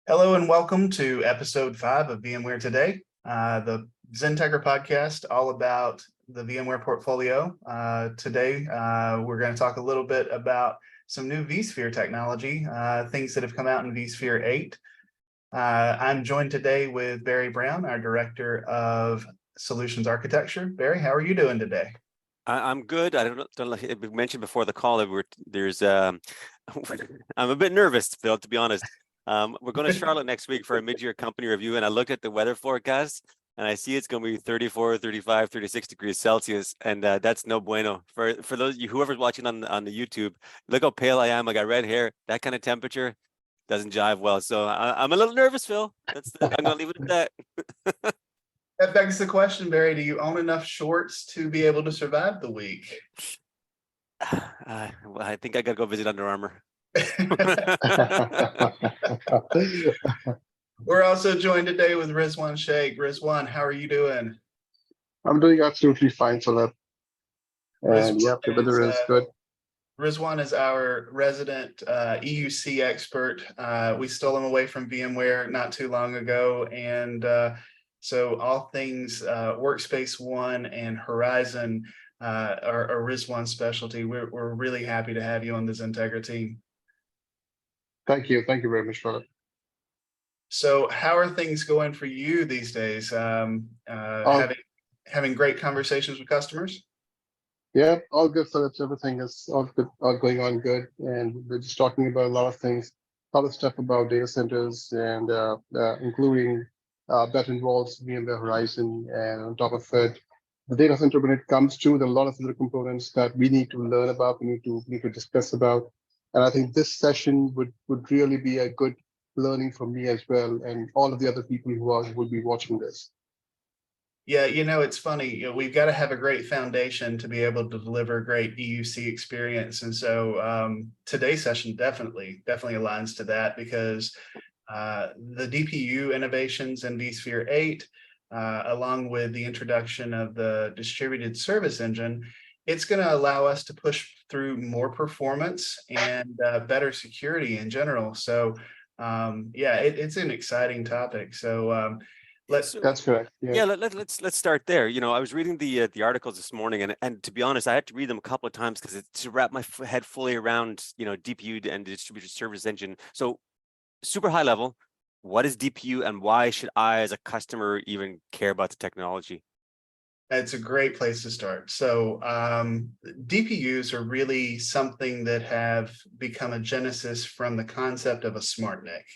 Hello and welcome to episode 5 of VMware Today, the XenTegra podcast, all about the VMware portfolio. Today, we're going to talk a little bit about some new vSphere technology, things that have come out in vSphere 8. I'm joined today with Browne, our Director of Solutions Architecture. Barry, how are you doing today? I'm good. I don't know if we mentioned before the call that there's I'm a bit nervous, Phil, to be honest. We're going to Charlotte next week for a mid-year company review, and I looked at the weather forecast and I see it's going to be 34, 35, 36 degrees Celsius, and that's no bueno. For those of you, whoever's watching on the YouTube, look how pale I am. I got red hair. That kind of temperature doesn't jive well. So I'm a little nervous, Phil. I'm going to leave it at that. That begs the question, Barry, do you own enough shorts to be able to survive the week? Well, I think I got to go visit Under Armour. We're also joined today with Rizwan Shaihk. Rizwan, how are you doing? I'm doing absolutely fine, Philip. And yeah, the weather is good. Rizwan is our resident EUC expert. We stole him away from VMware not too long ago. And so all things Workspace ONE and Horizon are Rizwan's specialty. We're really happy to have you on the XenTegra team. Thank you. Thank you very much, Philip. So how are things going for you these days? Having great conversations with customers? Yeah, all good, Philip. Everything is all good, all going on good. And we're just talking about a lot of things, a lot of stuff about data centers and including that involves VMware Horizon. And on top of it, the data center, when it comes to, there are a lot of other components that we need to learn about, we need to discuss about. And I think this session would really be a good learning for me as well, and all of the other people who will be watching this. Yeah, it's funny. We've got to have a great foundation to be able to deliver great EUC experience, and so today's session definitely aligns to that, because the DPU innovations in vSphere 8, along with the introduction of the distributed service engine, it's going to allow us to push through more performance and better security in general. So yeah, it's an exciting topic. So that's correct. Yeah, let's start there. I was reading the articles this morning, and to be honest, I had to read them a couple of times because to wrap my head fully around DPU and the distributed service engine. So super high level, what is DPU and why should I as a customer even care about the technology? It's a great place to start. So DPUs are really something that have become a genesis from the concept of a smart NIC.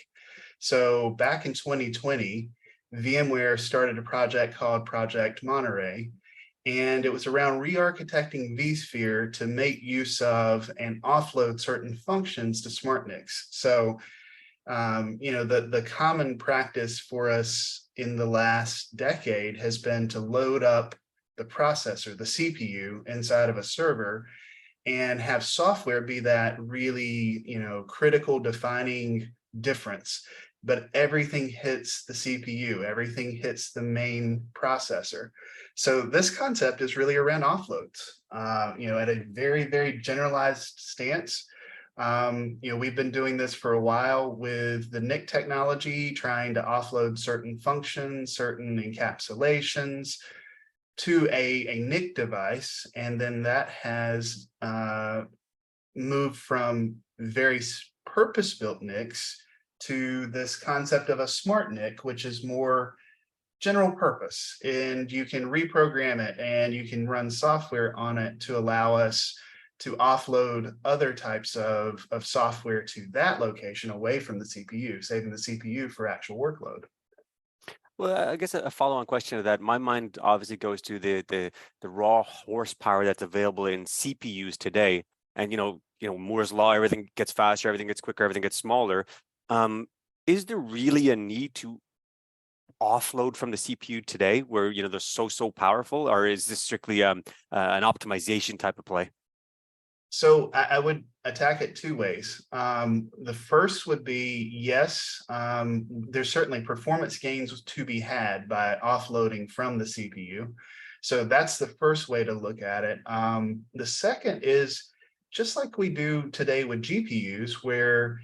So back in 2020, VMware started a project called Project Monterey, and it was around re-architecting vSphere to make use of and offload certain functions to smart NICs. So the common practice for us in the last decade has been to load up the processor, the CPU, inside of a server and have software be that really, critical defining difference. But everything hits the CPU, everything hits the main processor. So this concept is really around offloads, at a very, very generalized stance. We've been doing this for a while with the NIC technology, trying to offload certain functions, certain encapsulations to a NIC device, and then that has moved from very purpose-built NICs to this concept of a smart NIC, which is more general purpose, and you can reprogram it and you can run software on it to allow us to offload other types of software to that location away from the CPU, saving the CPU for actual workload. Well, I guess a follow-on question to that, my mind obviously goes to the raw horsepower that's available in CPUs today. And Moore's law, everything gets faster, everything gets quicker, everything gets smaller. Is there really a need to offload from the CPU today, where they're so powerful, or is this strictly an optimization type of play? So I would attack it two ways. The first would be, yes, there's certainly performance gains to be had by offloading from the CPU. So that's the first way to look at it. The second is just like we do today with GPUs, where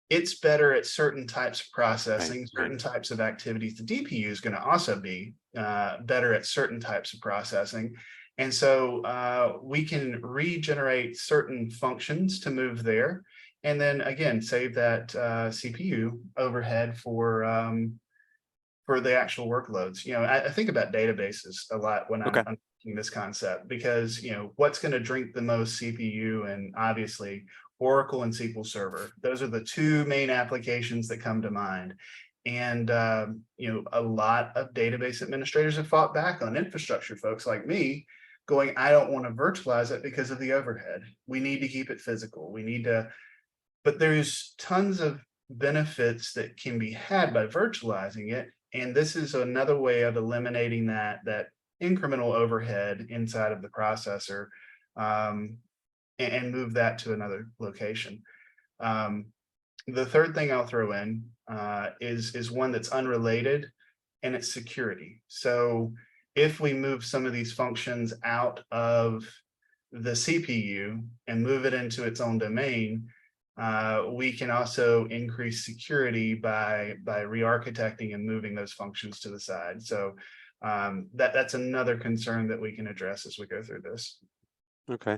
it's better at certain types of Right, processing, right. certain types of activities. The DPU is going to also be better at certain types of processing. And so we can regenerate certain functions to move there. And then again, save that CPU overhead for the actual workloads. I think about databases a lot when Okay. I'm thinking this concept, because what's going to drink the most CPU, and obviously Oracle and SQL Server. Those are the two main applications that come to mind. And a lot of database administrators have fought back on infrastructure folks like me, going, I don't want to virtualize it because of the overhead. We need to keep it physical. We need to, but there's tons of benefits that can be had by virtualizing it. And this is another way of eliminating that incremental overhead inside of the processor, and move that to another location. The third thing I'll throw in is one that's unrelated, and it's security. So if we move some of these functions out of the CPU and move it into its own domain, we can also increase security by re-architecting and moving those functions to the side. So that's another concern that we can address as we go through this. Okay.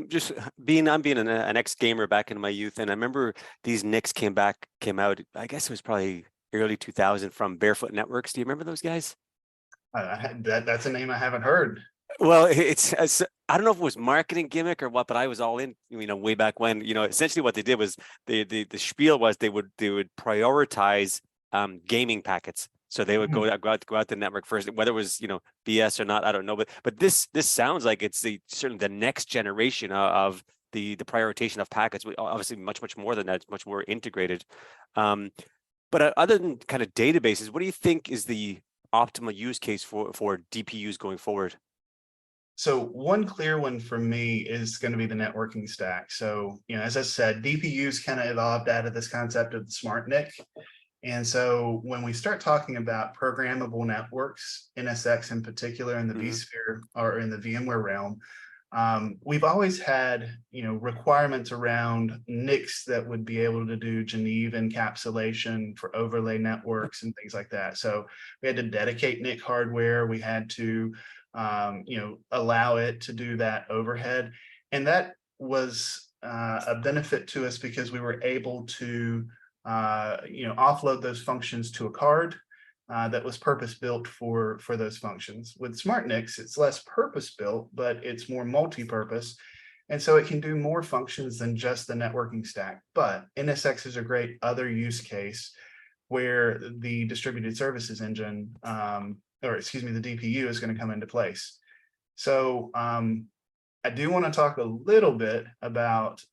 Just I'm being an ex-gamer back in my youth, and I remember these NICs came out, I guess it was probably early 2000 from Barefoot Networks. Do you remember those guys? That's a name I haven't heard. Well, I don't know if it was marketing gimmick or what, but I was all in, way back when. Essentially what they did was the spiel was they would prioritize gaming packets. So they would go out the network first, whether it was BS or not, I don't know. But this sounds like it's certainly the next generation of the prioritization of packets. Obviously, much more than that. It's much more integrated. But other than kind of databases, what do you think is the optimal use case for DPUs going forward? So one clear one for me is going to be the networking stack. So, as I said, DPUs kind of evolved out of this concept of the smart NIC. And so when we start talking about programmable networks, NSX in particular, in the vSphere or in the VMware realm, we've always had, requirements around NICs that would be able to do Geneva encapsulation for overlay networks and things like that. So we had to dedicate NIC hardware. We had to, allow it to do that overhead. And that was a benefit to us because we were able to offload those functions to a card that was purpose built for those functions. With smart NICs, it's less purpose built, but it's more multi-purpose. And so it can do more functions than just the networking stack. But NSX is a great other use case where the distributed services engine, or excuse me, the DPU is going to come into place. So I do want to talk a little bit about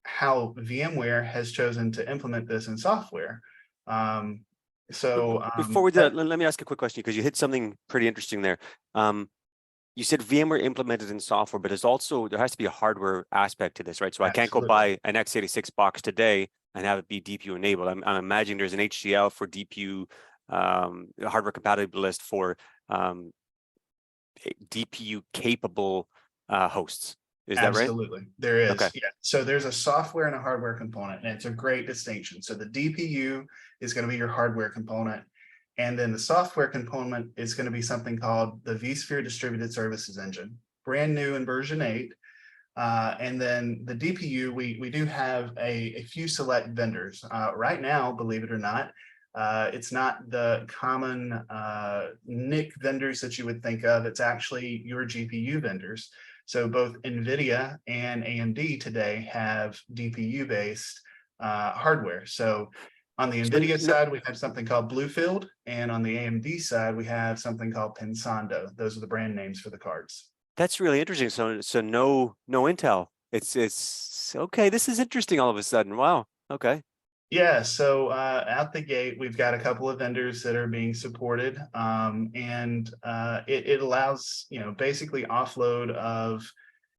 how VMware has chosen to implement this in software. Before we do that, let me ask a quick question, because you hit something pretty interesting there. You said VMware implemented in software, but there has to be a hardware aspect to this, right? So I can't go buy an x86 box today and have it be DPU enabled. I'm imagining there's an HCL for DPU, hardware compatibilist for DPU capable hosts. Is that right? Absolutely, there is. Okay. Yeah. So there's a software and a hardware component, and it's a great distinction. So the DPU is going to be your hardware component, and then the software component is going to be something called the vSphere Distributed Services Engine, brand new in version 8. And then the DPU, we do have a few select vendors. Right now, believe it or not, it's not the common NIC vendors that you would think of. It's actually your GPU vendors. So both NVIDIA and AMD today have DPU-based hardware. So on the NVIDIA side, we have something called Bluefield, and on the AMD side, we have something called Pensando. Those are the brand names for the cards. That's really interesting. So no Intel. It's okay. This is interesting all of a sudden. Wow. Okay. Yeah, so out the gate, we've got a couple of vendors that are being supported, and it allows, basically offload of,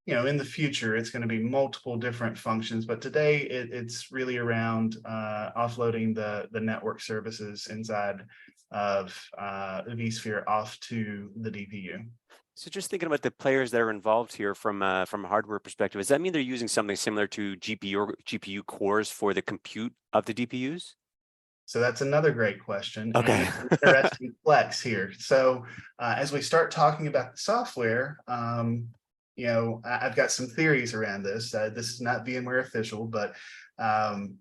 in the future, it's going to be multiple different functions, but today it's really around offloading the network services inside of vSphere off to the DPU. So just thinking about the players that are involved here from a hardware perspective, does that mean they're using something similar to GPU cores for the compute of the DPUs? So that's another great question, and Okay. it's an interesting flex here. So as we start talking about the software, I've got some theories around this. This is not VMware official, but um,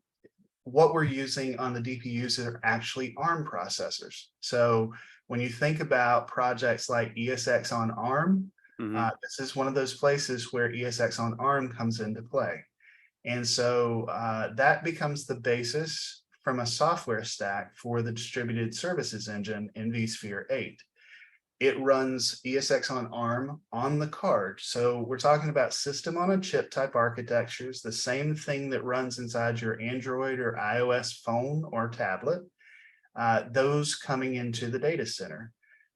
what we're using on the DPUs are actually ARM processors. So when you think about projects like ESX on ARM, Hmm. this is one of those places where ESX on ARM comes into play. And so that becomes the basis from a software stack for the distributed services engine in vSphere 8. It runs ESX on ARM on the card. So we're talking about system on a chip type architectures, the same thing that runs inside your Android or iOS phone or tablet, those coming into the data center.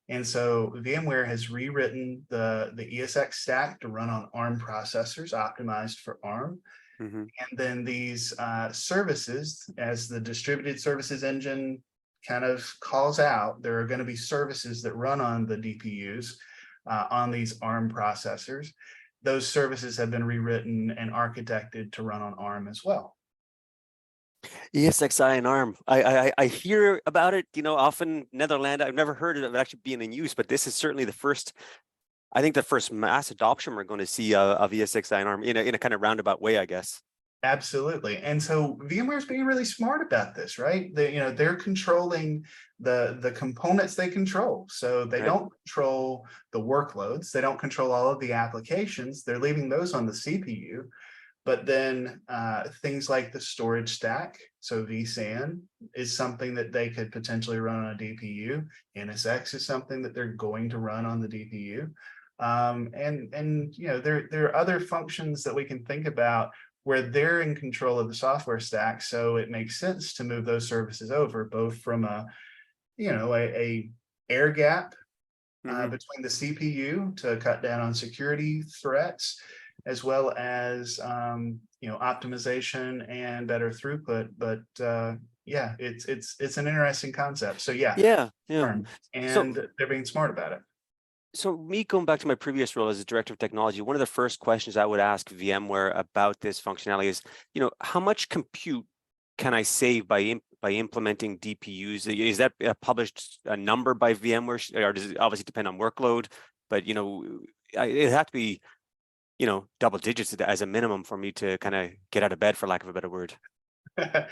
And so VMware has rewritten the ESX stack to run on ARM processors optimized for ARM. Hmm. And then these services, as the distributed services engine kind of calls out, there are going to be services that run on the DPUs on these ARM processors. Those services have been rewritten and architected to run on ARM as well. ESXi and ARM. I hear about it, often Netherlands. I've never heard of it actually being in use, but this is certainly the first, I think the first mass adoption we're going to see of ESXi and ARM in a kind of roundabout way, I guess. Absolutely. And so VMware is being really smart about this, right? They're controlling the components they control. So they Right. don't control the workloads. They don't control all of the applications. They're leaving those on the CPU. But then things like the storage stack, so vSAN is something that they could potentially run on a DPU. NSX is something that they're going to run on the DPU. There are other functions that we can think about where they're in control of the software stack. So it makes sense to move those services over, both from a air gap Hmm. between the CPU to cut down on security threats, as well as optimization and better throughput. But yeah, it's an interesting concept. So yeah, Yeah, yeah. So and they're being smart about it. So me going back to my previous role as a director of technology, one of the first questions I would ask VMware about this functionality is, how much compute can I save by implementing DPUs? Is that a published number by VMware, or does it obviously depend on workload? But it had to be double digits as a minimum for me to kind of get out of bed, for lack of a better word. I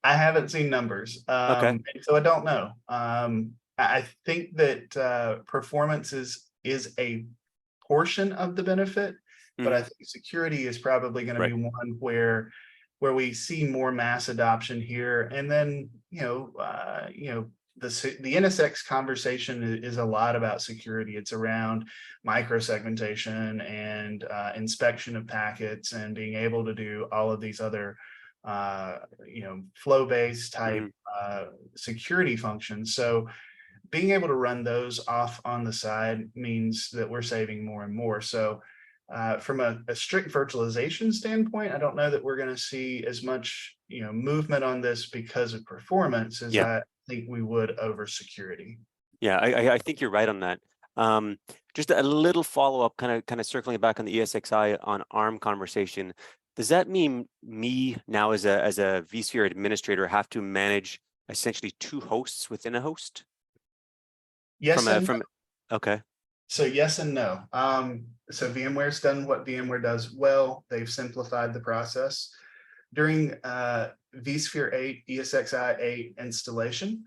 haven't seen numbers, Okay. so I don't know. I think that performance is a portion of the benefit, but I Hmm. think security is probably going to be Right. one where we see more mass adoption here. And then the NSX conversation is a lot about security. It's around microsegmentation and inspection of packets and being able to do all of these other flow-based type Hmm. security functions. So being able to run those off on the side means that we're saving more and more. So from a strict virtualization standpoint, I don't know that we're going to see as much movement on this because of performance as Yeah. I think we would over security. Yeah, I think you're right on that. Um, just a little follow-up, kind of circling back on the ESXi on ARM conversation. Does that mean me now as a vSphere administrator have to manage essentially two hosts within a host? Yes and Okay. So yes and no. So VMware's done what VMware does well. They've simplified the process. During vSphere 8, ESXi 8 installation,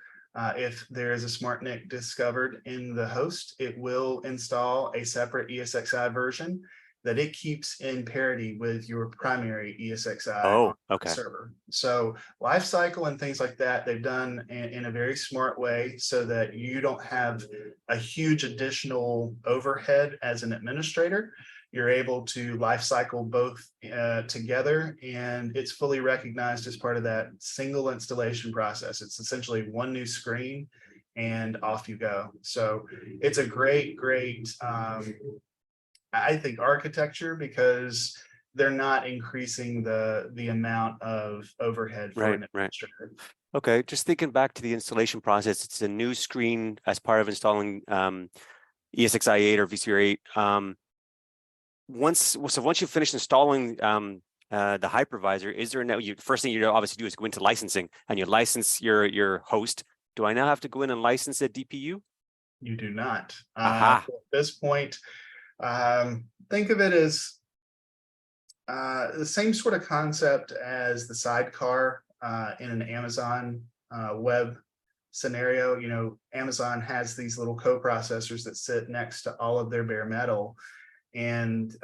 if there is a SmartNIC discovered in the host, it will install a separate ESXi version that it keeps in parity with your primary ESXi on Oh, the okay. server. So lifecycle and things like that, they've done in a very smart way so that you don't have a huge additional overhead as an administrator. You're able to lifecycle both together, and it's fully recognized as part of that single installation process. It's essentially one new screen and off you go. So it's a great I think architecture, because they're not increasing the amount of overhead for Right, an right. administrator. Okay, just thinking back to the installation process, it's a new screen as part of installing ESXi8 or vSphere 8. Once you finish installing the hypervisor, is there now, first thing you obviously do is go into licensing and you license your host. Do I now have to go in and license a DPU? You do not. Aha. At this point, think of it as the same sort of concept as the sidecar in an Amazon web scenario. You know, Amazon has these little co-processors that sit next to all of their bare metal, and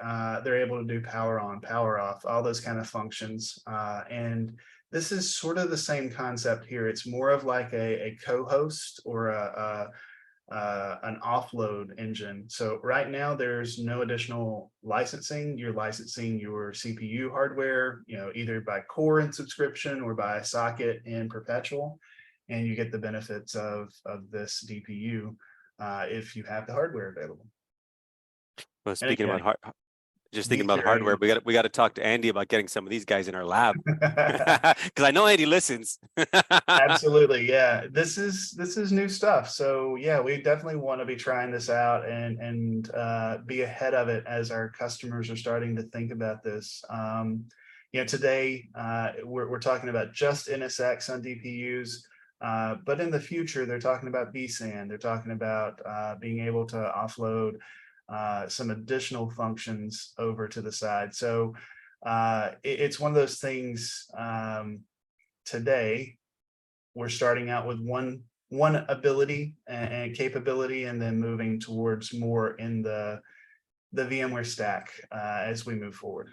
they're able to do power on, power off, all those kind of functions. And this is sort of the same concept here. It's more of like a co-host or an offload engine. So right now there's no additional licensing. You're licensing your CPU hardware, you know, either by core and subscription or by socket and perpetual, and you get the benefits of this DPU if you have the hardware available. Well, And speaking again, about just thinking about hardware, we got to talk to Andy about getting some of these guys in our lab because I know Andy listens. Absolutely, yeah. This is new stuff. So yeah, we definitely want to be trying this out and be ahead of it as our customers are starting to think about this. You know, today we're talking about just NSX on DPUs, but in the future they're talking about vSAN. They're talking about being able to offload some additional functions over to the side. So it's one of those things. Today we're starting out with one ability and capability, and then moving towards more in the VMware stack as we move forward.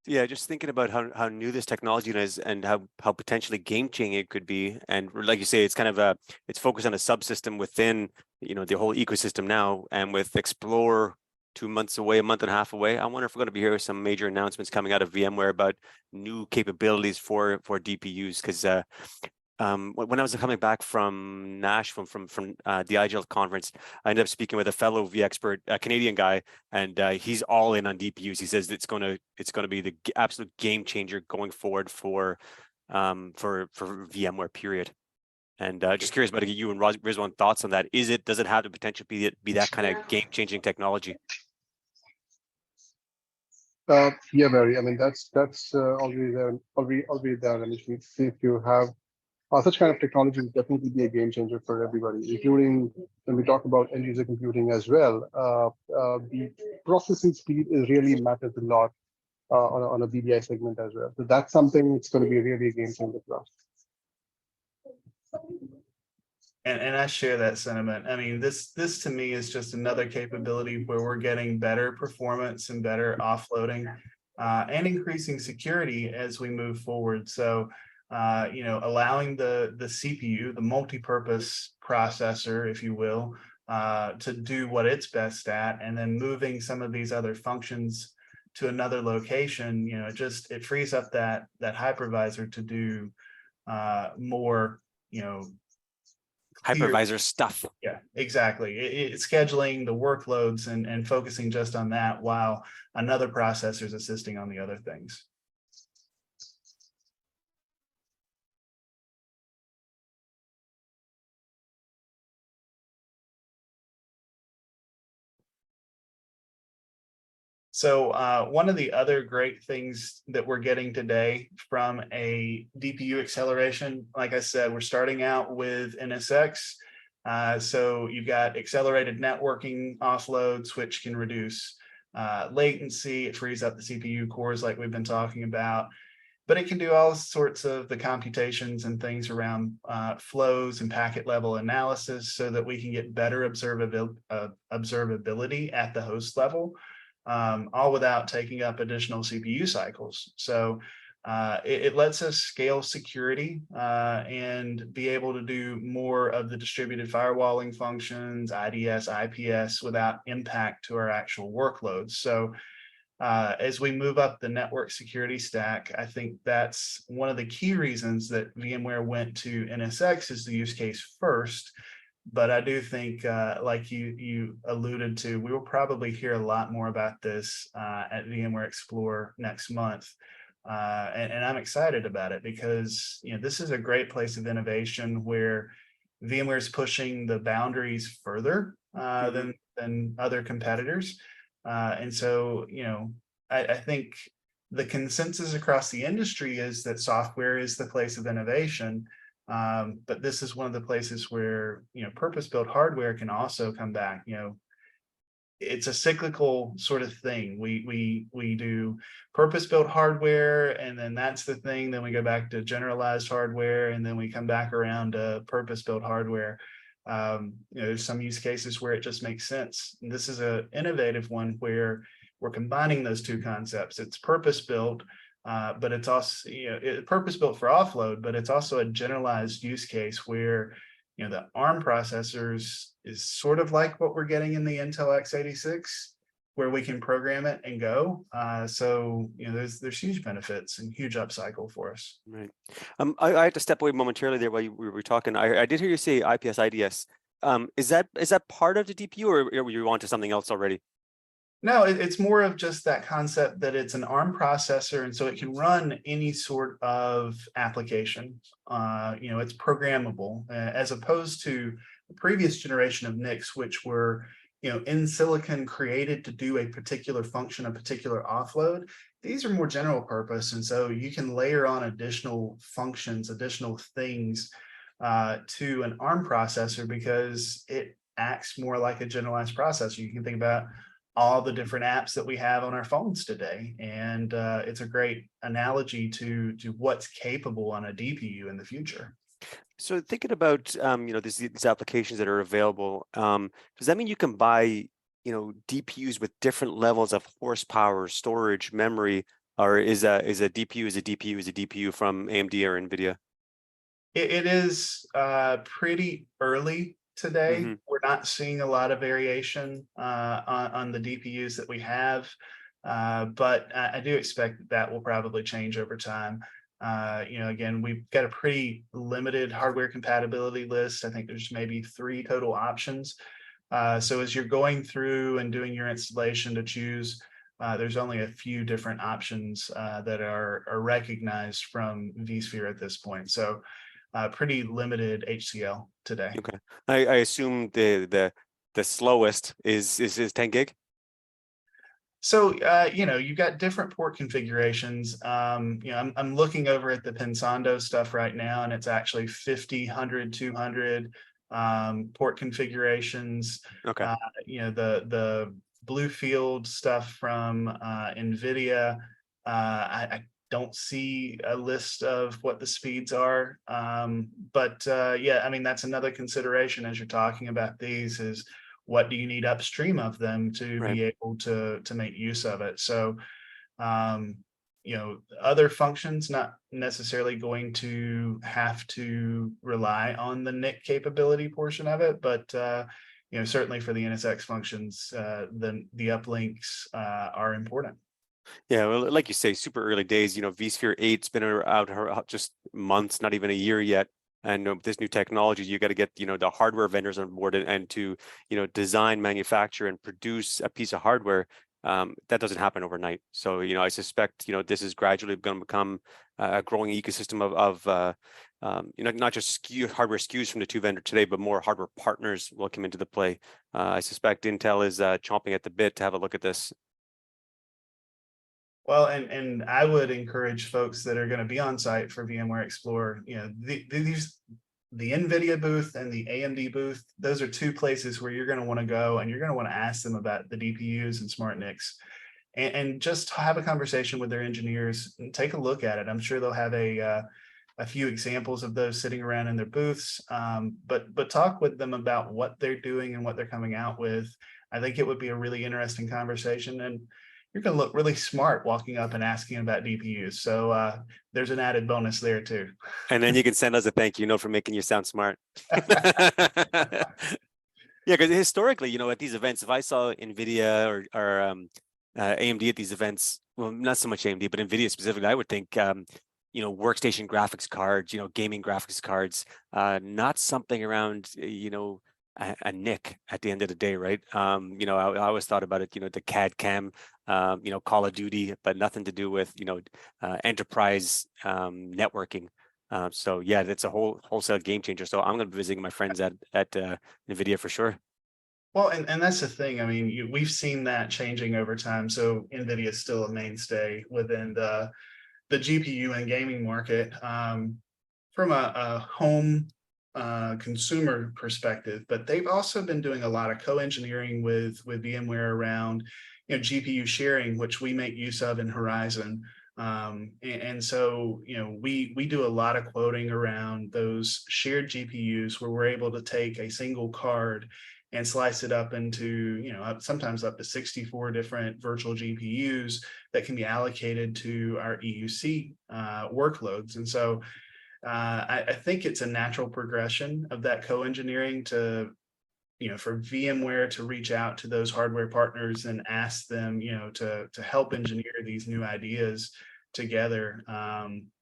Yeah, just thinking about how new this technology is and how potentially game-changing it could be. And like you say, it's kind of it's focused on a subsystem within, you know, the whole ecosystem now. And with Explorer 2 months away, a month and a half away, I wonder if we're going to be hearing some major announcements coming out of VMware about new capabilities for DPUs. Because when I was coming back from Nashville from the IGEL conference, I ended up speaking with a fellow VExpert, a Canadian guy, and he's all in on DPUs. He says it's going to be the absolute game changer going forward for VMware. Period. And just curious about you and Rizwan thoughts on that. Does it have the potential to be that kind of game changing technology? Yeah, Barry. I mean, that's already there. Already there. I mean, if you have such kind of technology, will definitely be a game changer for everybody, including when we talk about end user computing as well. The processing speed really matters a lot on a VDI segment as well. So that's something that's going to be really a game changer for us. And I share that sentiment. I mean, this to me is just another capability where we're getting better performance and better offloading and increasing security as we move forward. So, you know, allowing the CPU, the multi-purpose processor, if you will, to do what it's best at, and then moving some of these other functions to another location, you know, it frees up that hypervisor to do more, you know, Hypervisor stuff. Yeah, exactly. It's scheduling the workloads and focusing just on that, while another processor is assisting on the other things. So one of the other great things that we're getting today from a DPU acceleration, like I said, we're starting out with NSX. So you've got accelerated networking offloads, which can reduce latency. It frees up the CPU cores like we've been talking about, but it can do all sorts of the computations and things around flows and packet level analysis, so that we can get better observability at the host level, all without taking up additional CPU cycles. So it lets us scale security and be able to do more of the distributed firewalling functions, IDS, IPS, without impact to our actual workloads. So as we move up the network security stack, I think that's one of the key reasons that VMware went to NSX as the use case first. But I do think, like you alluded to, we will probably hear a lot more about this at VMware Explore next month. And I'm excited about it because, you know, this is a great place of innovation where VMware is pushing the boundaries further than other competitors. And so, I think the consensus across the industry is that software is the place of innovation. But this is one of the places where, purpose-built hardware can also come back. It's a cyclical sort of thing. We do purpose-built hardware, and then that's the thing. Then we go back to generalized hardware, and then we come back around to purpose-built hardware. There's some use cases where it just makes sense. And this is an innovative one where we're combining those two concepts. It's purpose-built, but it's also purpose-built for offload, but it's also a generalized use case where the ARM processors is sort of like what we're getting in the Intel x86, where we can program it and go. So there's huge benefits and huge upcycle for us. Right. I had to step away momentarily there while we were talking. I did hear you say IPS IDS. Is that part of the DPU, or were you on to something else already? No, it's more of just that concept that it's an ARM processor, and so it can run any sort of application. It's programmable, as opposed to the previous generation of NICs, which were in silicon created to do a particular function, a particular offload. These are more general purpose, and so you can layer on additional functions, additional things to an ARM processor because it acts more like a generalized processor. You can think about all the different apps that we have on our phones today. And it's a great analogy to what's capable on a DPU in the future. So thinking about these applications that are available, does that mean you can buy DPUs with different levels of horsepower, storage, memory, or is a DPU from AMD or NVIDIA? It is pretty early today. We're not seeing a lot of variation on the DPUs that we have, but I do expect that will probably change over time. Again, we've got a pretty limited hardware compatibility list. I think there's maybe 3 total options. So as you're going through and doing your installation to choose, there's only a few different options that are recognized from vSphere at this point. So pretty limited HCL today. Okay, I assume the slowest is 10 gig. So you've got different port configurations. I'm looking over at the Pensando stuff right now, and it's actually 50, 100, 200 port configurations. Okay. The Bluefield stuff from NVIDIA. I don't see a list of what the speeds are. But yeah, I mean, that's another consideration as you're talking about these is what do you need upstream of them to be able to make use of it. So, other functions not necessarily going to have to rely on the NIC capability portion of it, but certainly for the NSX functions, the uplinks are important. Yeah, well, like you say, super early days. vSphere 8's been out just months, not even a year yet. And with this new technology, you got to get the hardware vendors on board and to design, manufacture, and produce a piece of hardware. That doesn't happen overnight. So I suspect this is gradually going to become a growing ecosystem of not just hardware SKUs from the two vendors today, but more hardware partners will come into the play. I suspect Intel is chomping at the bit to have a look at this. Well, and I would encourage folks that are going to be on site for VMware Explore, the NVIDIA booth and the AMD booth, those are 2 places where you're going to want to go and you're going to want to ask them about the DPUs and smart NICs and just have a conversation with their engineers and take a look at it. I'm sure they'll have a few examples of those sitting around in their booths, but talk with them about what they're doing and what they're coming out with. I think it would be a really interesting conversation, and you're going to look really smart walking up and asking about DPUs. So there's an added bonus there too. And then you can send us a thank you note for making you sound smart. Yeah, because historically, at these events, if I saw NVIDIA or AMD at these events, well, not so much AMD, but NVIDIA specifically, I would think, workstation graphics cards, gaming graphics cards, not something around, a NIC at the end of the day, right? I always thought about it, the CAD CAM, Call of Duty, but nothing to do with, enterprise networking. So yeah, that's a wholesale game changer. So I'm going to be visiting my friends at NVIDIA for sure. Well, and that's the thing. I mean, we've seen that changing over time. So NVIDIA is still a mainstay within the GPU and gaming market. From a home consumer perspective, but they've also been doing a lot of co-engineering with VMware around GPU sharing, which we make use of in Horizon. And so we do a lot of quoting around those shared GPUs where we're able to take a single card and slice it up into sometimes up to 64 different virtual GPUs that can be allocated to our EUC workloads. And so I think it's a natural progression of that co-engineering to, for VMware to reach out to those hardware partners and ask them, to help engineer these new ideas together.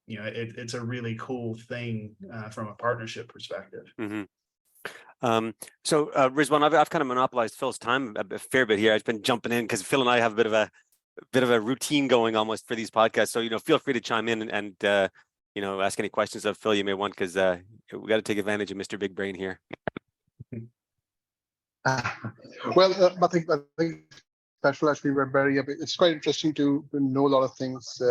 It's a really cool thing from a partnership perspective. Mm-hmm. So Rizwan, I've kind of monopolized Phil's time a fair bit here. I've been jumping in because Phil and I have a bit of a routine going almost for these podcasts. So feel free to chime in and ask any questions of Phil you may want, because we got to take advantage of Mr. Big Brain here. Well, I think special actually we're very. It's quite interesting to know a lot of things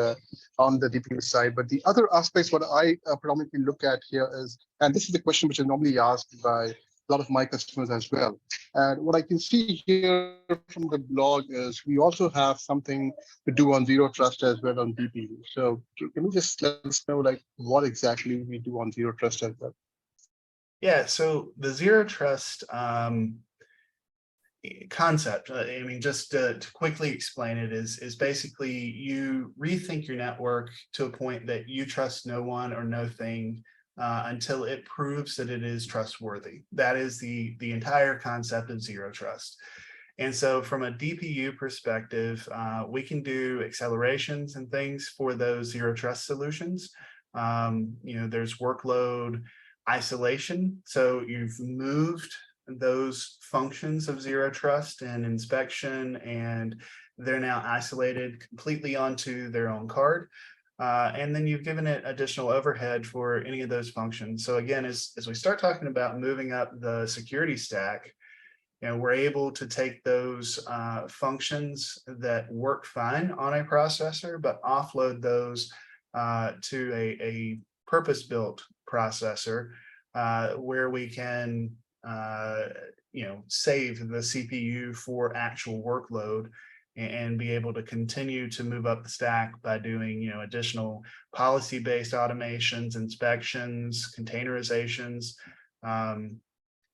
on the DPU side. But the other aspects, what I predominantly look at here is, and this is the question which is normally asked by a lot of my customers as well. And what I can see here from the blog is we also have something to do on zero trust as well on DPU. So can you just let us know what exactly we do on zero trust as well? Yeah, so the zero trust concept, I mean, just to quickly explain it, is basically you rethink your network to a point that you trust no one or no thing until it proves that it is trustworthy. That is the entire concept of zero trust. And so from a DPU perspective, we can do accelerations and things for those zero trust solutions. There's workload isolation. So you've moved those functions of zero trust and inspection, and they're now isolated completely onto their own card. And then you've given it additional overhead for any of those functions. So again, as we start talking about moving up the security stack, we're able to take those functions that work fine on a processor, but offload those to a purpose-built processor where we can save the CPU for actual workload and be able to continue to move up the stack by doing additional policy-based automations, inspections, containerizations.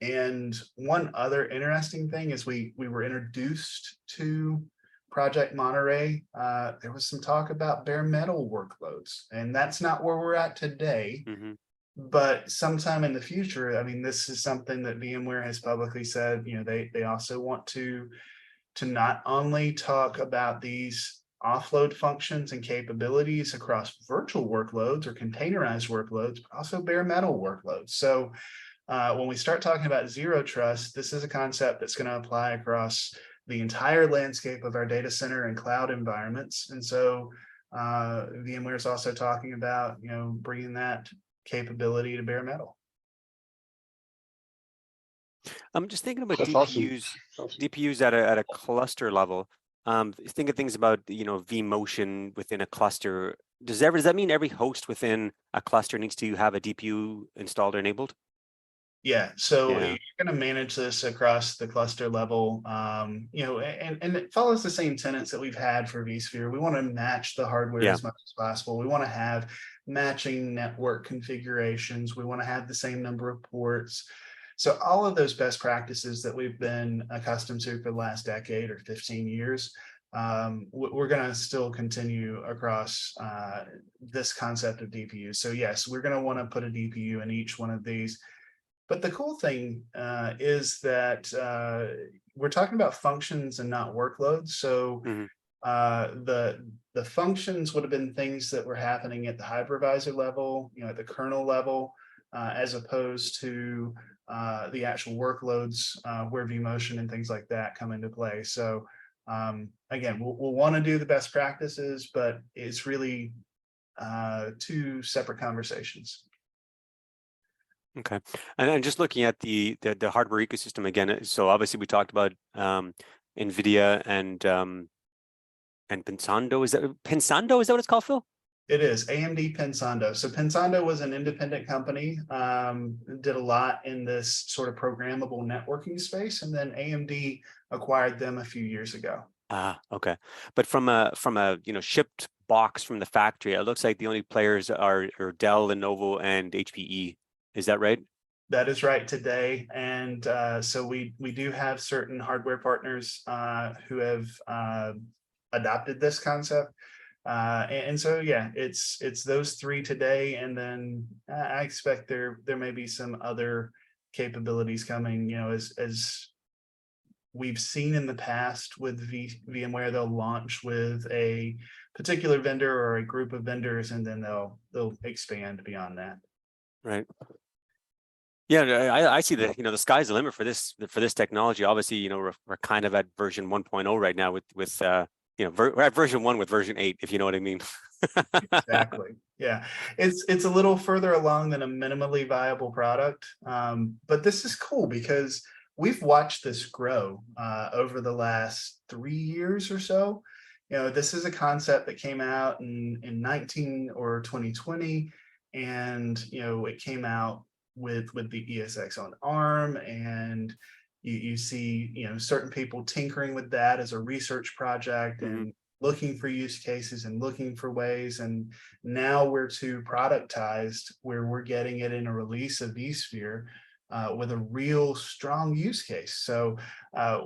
And one other interesting thing is we were introduced to Project Monterey. There was some talk about bare metal workloads, and that's not where we're at today. Mm-hmm. But sometime in the future, I mean, this is something that VMware has publicly said, they also want to not only talk about these offload functions and capabilities across virtual workloads or containerized workloads, but also bare metal workloads. So when we start talking about zero trust, this is a concept that's going to apply across the entire landscape of our data center and cloud environments. And so VMware is also talking about, bringing that capability to bare metal. I'm just thinking about That's DPUs, awesome. DPUs at a cluster level. Think of things about vMotion within a cluster. Does that mean every host within a cluster needs to have a DPU installed or enabled? Yeah, so Yeah. you're going to manage this across the cluster level, and it follows the same tenets that we've had for vSphere. We want to match the hardware as much as possible. We want to have matching network configurations. We want to have the same number of ports. So all of those best practices that we've been accustomed to for the last decade or 15 years, we're going to still continue across this concept of DPU. So yes, we're going to want to put a DPU in each one of these. But the cool thing is that we're talking about functions and not workloads. So the functions would have been things that were happening at the hypervisor level, at the kernel level, as opposed to the actual workloads where vMotion and things like that come into play. So again, we'll want to do the best practices, but it's really two separate conversations. Okay, and just looking at the hardware ecosystem again. So obviously we talked about NVIDIA and Pensando. Is that Pensando? Is that what it's called, Phil? It is AMD Pensando. So Pensando was an independent company, did a lot in this sort of programmable networking space, and then AMD acquired them a few years ago. Ah, okay. But from a shipped box from the factory, it looks like the only players are Dell, Lenovo, and HPE. Is that right? That is right today, and so we do have certain hardware partners who have adopted this concept. And so yeah, it's those three today, and then I expect there may be some other capabilities coming. You know, as we've seen in the past with VMware, they'll launch with a particular vendor or a group of vendors, and then they'll expand beyond that. Right. Yeah, I see that, the sky's the limit for this technology. Obviously, we're kind of at version 1.0 right now with we're at version 1 with version 8, if you know what I mean. Exactly. Yeah, it's a little further along than a minimally viable product, but this is cool because we've watched this grow over the last 3 years or so. You know, this is a concept that came out in 19 or 2020, and it came out with the ESX on ARM, and you see certain people tinkering with that as a research project and looking for use cases and looking for ways. And now we're to productized where we're getting it in a release of vSphere with a real strong use case. So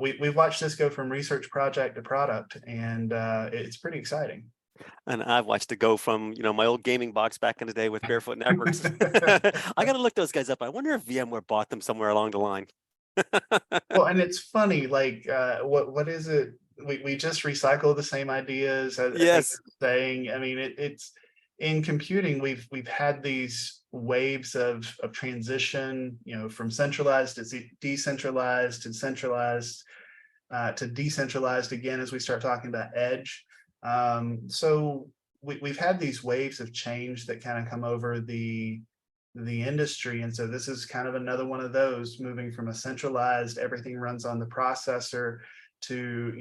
we've watched this go from research project to product, and it's pretty exciting. And I've watched it go from, my old gaming box back in the day with Barefoot Networks. I got to look those guys up. I wonder if VMware bought them somewhere along the line. Well, and it's funny, like what is it? We just recycle the same ideas. I think Yes. saying, I mean, it's in computing, we've had these waves of transition, from centralized to decentralized to centralized to decentralized again as we start talking about edge. So we've had these waves of change that kind of come over the industry, and so this is kind of another one of those, moving from a centralized everything runs on the processor to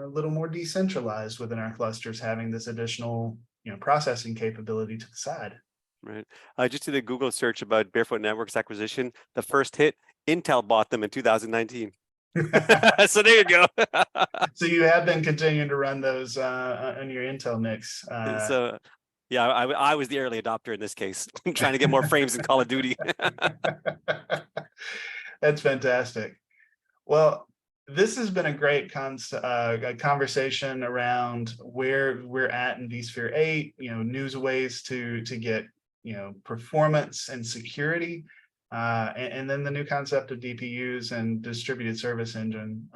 a little more decentralized within our clusters, having this additional processing capability to the side. Right. I just did a Google search about Barefoot Networks acquisition. The first hit, Intel bought them in 2019. So there you go. So you have been continuing to run those on your Intel mix. So yeah, I was the early adopter in this case, trying to get more frames in Call of Duty. That's fantastic. Well, this has been a great conversation around where we're at in vSphere 8, news ways to get performance and security, and then the new concept of DPUs and distributed service engine.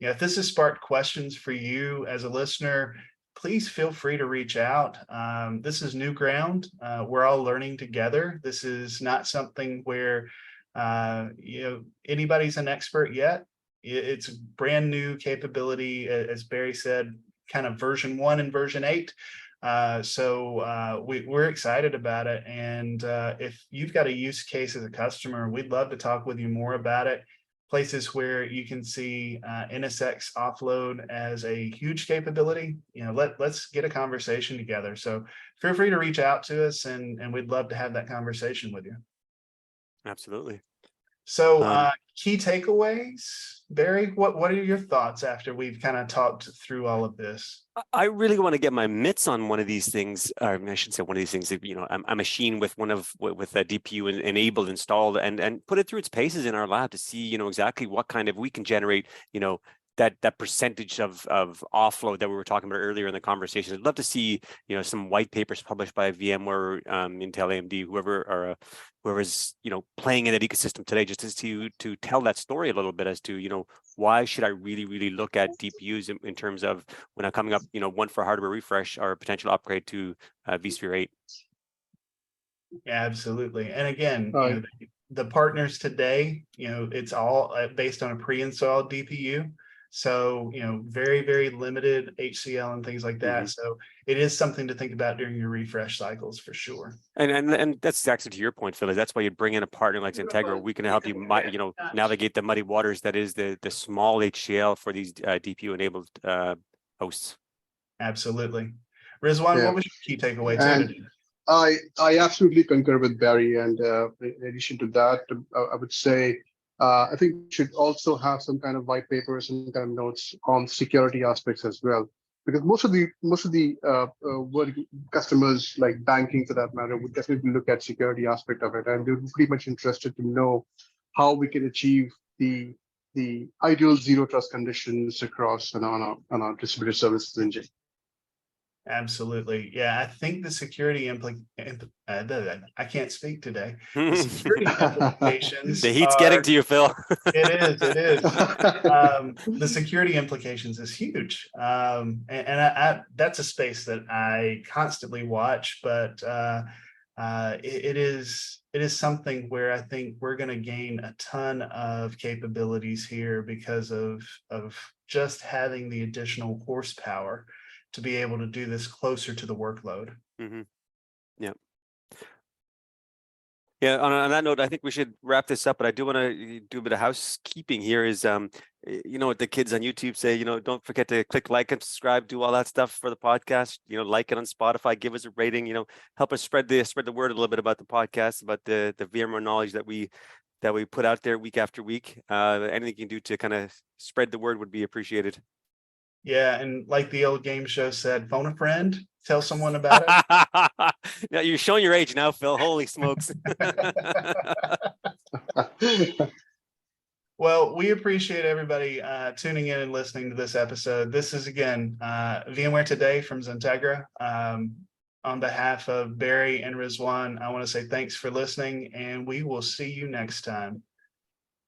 If this has sparked questions for you as a listener, please feel free to reach out. This is new ground. We're all learning together. This is not something where anybody's an expert yet. It's brand new capability, as Barry said, kind of version 1 and version 8. So we're excited about it. And if you've got a use case as a customer, we'd love to talk with you more about it. Places where you can see NSX offload as a huge capability, let's get a conversation together. So feel free to reach out to us, and we'd love to have that conversation with you. Absolutely. So key takeaways, Barry, what are your thoughts after we've kind of talked through all of this? I really want to get my mitts on one of these things, or I shouldn't say one of these things, a machine with with a DPU enabled, installed, and put it through its paces in our lab to see, exactly what kind of we can generate, that percentage of offload that we were talking about earlier in the conversation. I'd love to see, some white papers published by VMware, Intel, AMD, whoever's playing in that ecosystem today, just to tell that story a little bit as to why should I really look at DPUs in terms of when I'm coming up, one for hardware refresh or a potential upgrade to vSphere 8. Yeah, absolutely. And again, the partners today, it's all based on a pre-installed DPU. So, very, very limited HCL and things like that. So it is something to think about during your refresh cycles for sure. And that's actually to your point, Phil. That's why you'd bring in a partner like XenTegra. We can help you, navigate the muddy waters that is the small HCL for these DPU enabled hosts. Absolutely. Rizwan, Yeah. what was your key takeaway And today? I absolutely concur with Barry. And in addition to that, I would say I think we should also have some kind of white paper, some kind of notes on security aspects as well, because most of the customers, like banking for that matter, would definitely look at security aspect of it, and they're pretty much interested to know how we can achieve the ideal zero trust conditions across on our distributed services engine. Absolutely. Yeah, I think the security I can't speak today. The security implications The heat's getting to you, Phil. It is. The security implications is huge. And I that's a space that I constantly watch, but it is something where I think we're going to gain a ton of capabilities here because of just having the additional horsepower to be able to do this closer to the workload. Yeah. Yeah, on that note, I think we should wrap this up, but I do want to do a bit of housekeeping here is, what the kids on YouTube say, don't forget to click like and subscribe, do all that stuff for the podcast, like it on Spotify, give us a rating, help us spread the word a little bit about the podcast, about the VMware knowledge that we put out there week after week. Anything you can do to kind of spread the word would be appreciated. Yeah, and like the old game show said, phone a friend, tell someone about it. Yeah, you're showing your age now, Phil. Holy smokes. Well, we appreciate everybody tuning in and listening to this episode. This is, again, VMware Today from XenTegra. On behalf of Barry and Rizwan, I want to say thanks for listening, and we will see you next time.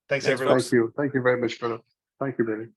Thanks everyone. Thank you. Thank you very much, Philip. Thank you, Barry.